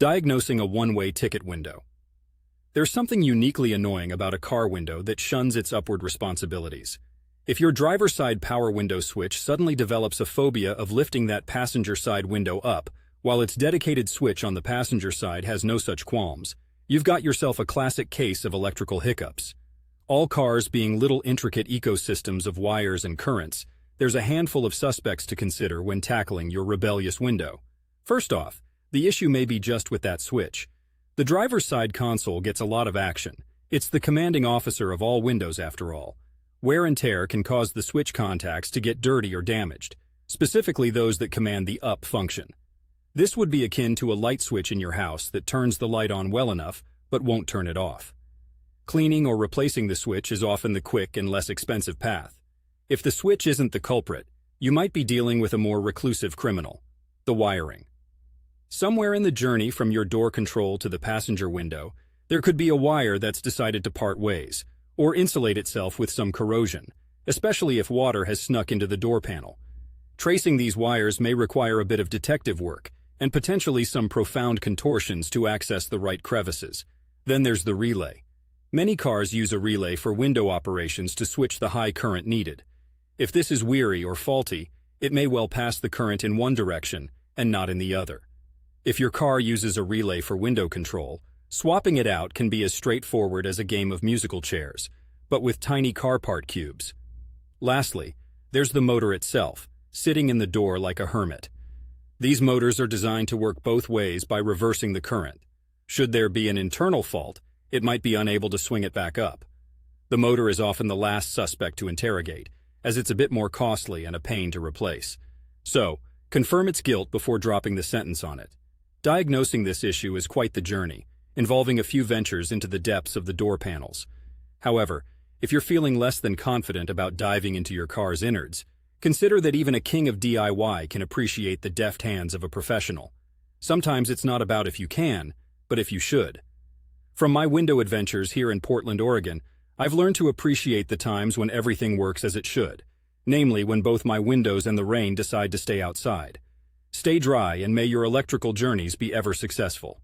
Diagnosing a one-way ticket window. There's something uniquely annoying about a car window that shuns its upward responsibilities. If your driver's side power window switch suddenly develops a phobia of lifting that passenger side window up, while its dedicated switch on the passenger side has no such qualms, you've got yourself a classic case of electrical hiccups. All cars being little intricate ecosystems of wires and currents, there's a handful of suspects to consider when tackling your rebellious window. First off, the issue may be just with that switch. The driver's side console gets a lot of action. It's the commanding officer of all windows after all. Wear and tear can cause the switch contacts to get dirty or damaged, specifically those that command the up function. This would be akin to a light switch in your house that turns the light on well enough, but won't turn it off. Cleaning or replacing the switch is often the quick and less expensive path. If the switch isn't the culprit, you might be dealing with a more reclusive criminal: the wiring. Somewhere in the journey from your door control to the passenger window, there could be a wire that's decided to part ways, or insulate itself with some corrosion, especially if water has snuck into the door panel. Tracing these wires may require a bit of detective work, and potentially some profound contortions to access the right crevices. Then there's the relay. Many cars use a relay for window operations to switch the high current needed. If this is weary or faulty, it may well pass the current in one direction and not in the other. If your car uses a relay for window control, swapping it out can be as straightforward as a game of musical chairs, but with tiny car part cubes. Lastly, there's the motor itself, sitting in the door like a hermit. These motors are designed to work both ways by reversing the current. Should there be an internal fault, it might be unable to swing it back up. The motor is often the last suspect to interrogate, as it's a bit more costly and a pain to replace. So, confirm its guilt before dropping the sentence on it. Diagnosing this issue is quite the journey, involving a few ventures into the depths of the door panels. However, if you're feeling less than confident about diving into your car's innards, consider that even a king of DIY can appreciate the deft hands of a professional. Sometimes it's not about if you can, but if you should. From my window adventures here in Portland, Oregon, I've learned to appreciate the times when everything works as it should, namely when both my windows and the rain decide to stay outside. Stay dry, and may your electrical journeys be ever successful.